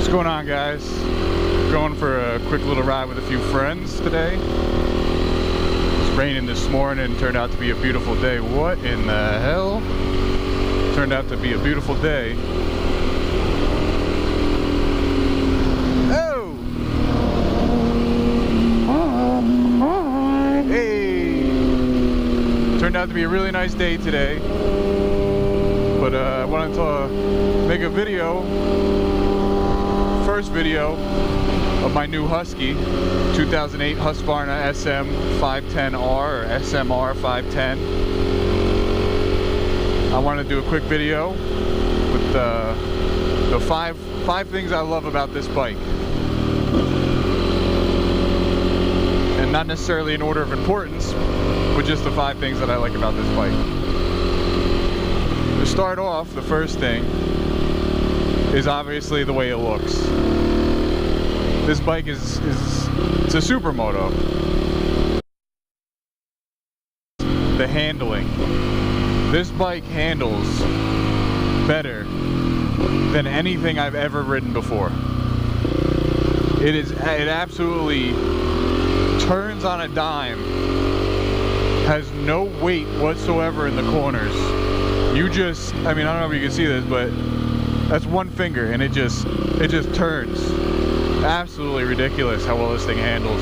What's going on, guys? Going for a quick little ride with a few friends today. It's raining this morning, turned out to be a beautiful day. What in the hell? Turned out to be a beautiful day. Oh! Hey! Turned out to be a really nice day today. But I wanted to make a video, first video of my new Husky, 2008 Husqvarna SM510R or SMR 510. I want to do a quick video with the five things I love about this bike, and not necessarily in order of importance, but just the 5 things that I like about this bike. To start off, the first thing is obviously the way it looks. This bike it's a supermoto. The handling. This bike handles better than anything I've ever ridden before. It absolutely turns on a dime, has no weight whatsoever in the corners. I mean, I don't know if you can see this, but that's one finger and it just turns. Absolutely ridiculous how well this thing handles.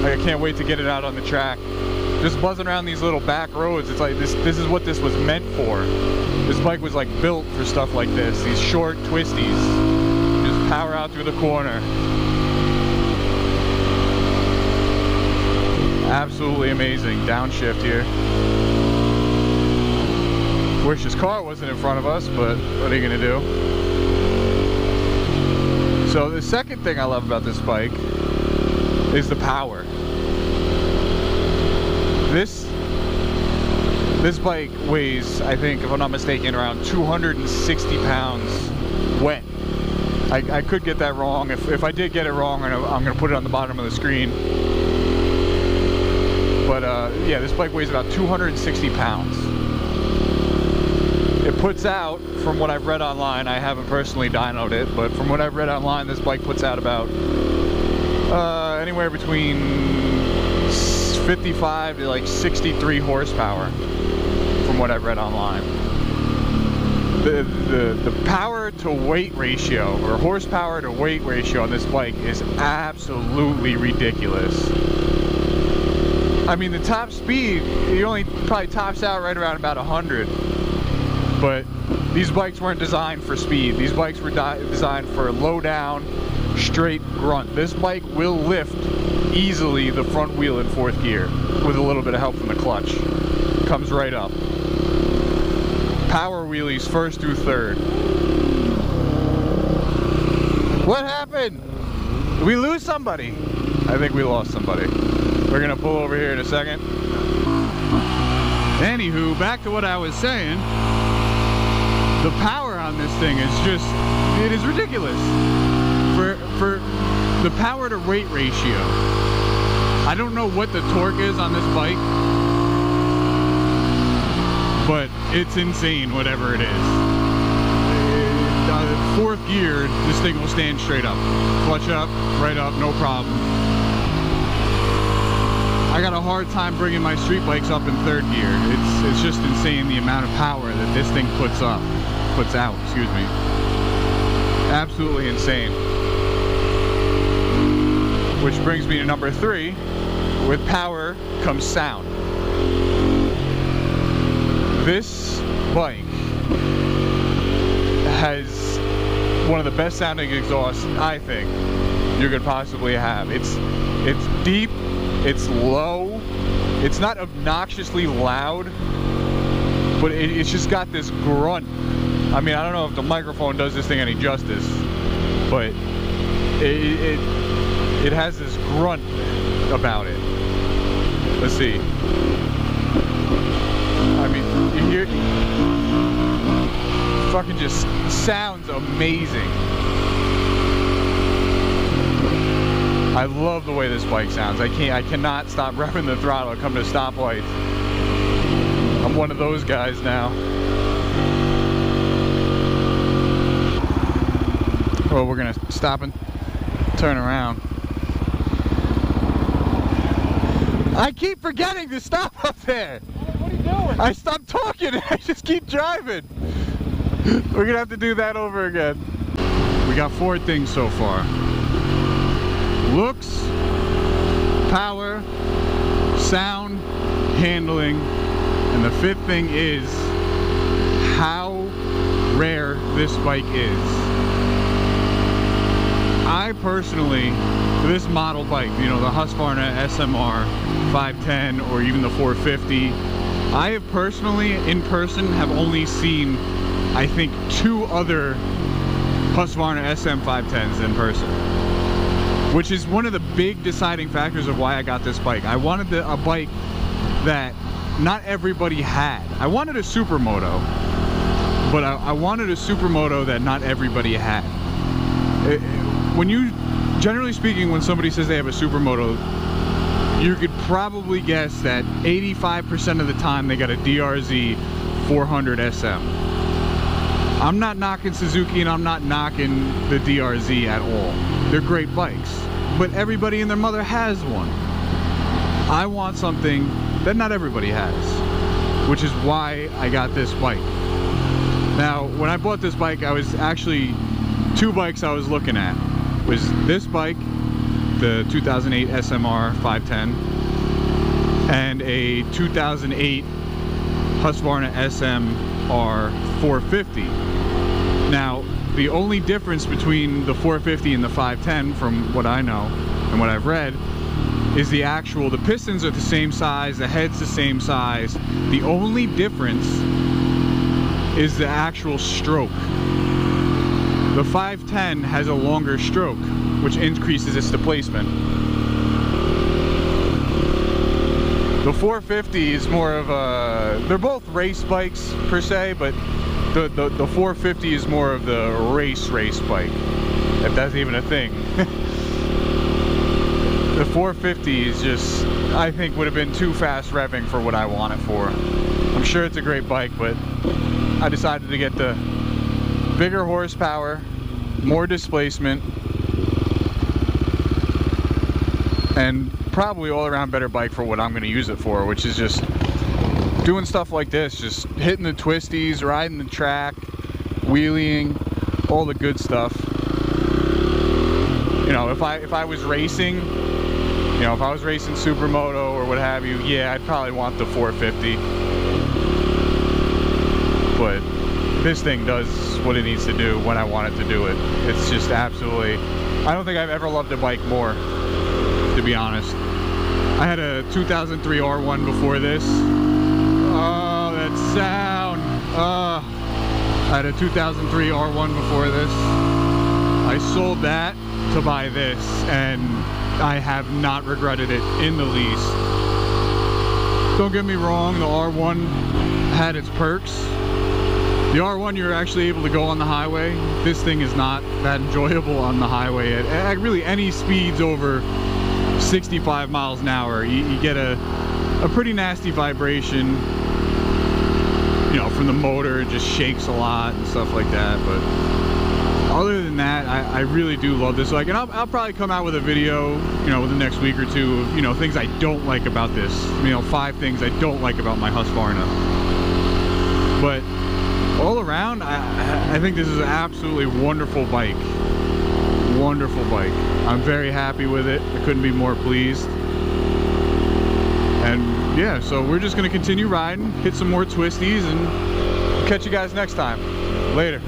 I can't wait to get it out on the track. Just buzzing around these little back roads, it's like this is what this was meant for. This bike was like built for stuff like this, these short twisties. Just power out through the corner. Absolutely amazing. Downshift here. Wish this car wasn't in front of us, but what are you gonna do? So the second thing I love about this bike is the power. This bike weighs, I think, if I'm not mistaken, around 260 pounds wet. I could get that wrong. If I did get it wrong, I'm gonna put it on the bottom of the screen. But yeah, this bike weighs about 260 pounds. It puts out, from what I've read online, I haven't personally dynoed it, but from what I've read online, this bike puts out about anywhere between 55 to like 63 horsepower, from what I've read online. The power to weight ratio, or horsepower to weight ratio on this bike is absolutely ridiculous. I mean, the top speed, it only probably tops out right around about 100. But these bikes weren't designed for speed. These bikes were designed for low down, straight grunt. This bike will lift easily the front wheel in 4th gear with a little bit of help from the clutch. Comes right up. Power wheelies 1st through 3rd. What happened? Did we lose somebody? I think we lost somebody. We're gonna pull over here in a second. Anywho, back to what I was saying. The power on this thing is just, it is ridiculous. For the power to weight ratio. I don't know what the torque is on this bike, but it's insane whatever it is. 4th gear, this thing will stand straight up. Clutch up, right up, no problem. I got a hard time bringing my street bikes up in 3rd gear. It's just insane the amount of power that this thing puts out, excuse me. Absolutely insane. Which brings me to number 3. With power comes sound. This bike has one of the best sounding exhausts, I think, you could possibly have. It's deep. It's low, it's not obnoxiously loud, but it's just got this grunt. I mean, I don't know if the microphone does this thing any justice, but it has this grunt about it. Let's see. I mean, you hear, fucking just sounds amazing. I love the way this bike sounds. I cannot stop revving the throttle come to stoplights. I'm one of those guys now. Well, we're gonna stop and turn around. I keep forgetting to stop up there. What are you doing? I stopped talking and I just keep driving. We're gonna have to do that over again. We got 4 things so far. Looks, power, sound, handling, and the 5th thing is how rare this bike is. I personally, this model bike, you know, the Husqvarna SMR 510 or even the 450, I have personally, in person, have only seen, I think, 2 other Husqvarna SM 510s in person, which is one of the big deciding factors of why I got this bike. I wanted a bike that not everybody had. I wanted a supermoto, but I wanted a supermoto that not everybody had. When you, generally speaking, when somebody says they have a supermoto, you could probably guess that 85% of the time they got a DRZ 400 SM. I'm not knocking Suzuki and I'm not knocking the DRZ at all. They're great bikes, but everybody and their mother has one. I want something that not everybody has, which is why I got this bike. Now, when I bought this bike, I was actually, 2 bikes I was looking at. Was this bike, the 2008 SMR 510, and a 2008 Husqvarna SMR 450. Now, the only difference between the 450 and the 510, from what I know and what I've read, is the pistons are the same size, the head's the same size. The only difference is the actual stroke. The 510 has a longer stroke, which increases its displacement. The 450 is more of a, they're both race bikes per se, but the 450 is more of the race bike, if that's even a thing. The 450 is just, I think, would have been too fast revving for what I want it for. I'm sure it's a great bike, but I decided to get the bigger horsepower, more displacement, and probably all around better bike for what I'm going to use it for, which is just doing stuff like this, just hitting the twisties, riding the track, wheeling, all the good stuff. You know, if I was racing, you know, if I was racing supermoto or what have you, yeah, I'd probably want the 450. But this thing does what it needs to do when I want it to do it. It's just absolutely, I don't think I've ever loved a bike more, to be honest. I had a 2003 R1 before this. Oh, that sound. I had a 2003 R1 before this. I sold that to buy this, and I have not regretted it in the least. Don't get me wrong, the R1 had its perks. The R1, you're actually able to go on the highway. This thing is not that enjoyable on the highway at really any speeds over 65 miles an hour. You get a pretty nasty vibration, you know, from the motor. It just shakes a lot and stuff like that. But other than that, I really do love this bike, and I'll probably come out with a video, you know, within the next week or two of, you know, things I don't like about this. You know, 5 things I don't like about my Husqvarna. But all around, I think this is an absolutely wonderful bike. Wonderful bike. I'm very happy with it. I couldn't be more pleased. And yeah, so we're just going to continue riding, hit some more twisties, and catch you guys next time. Later.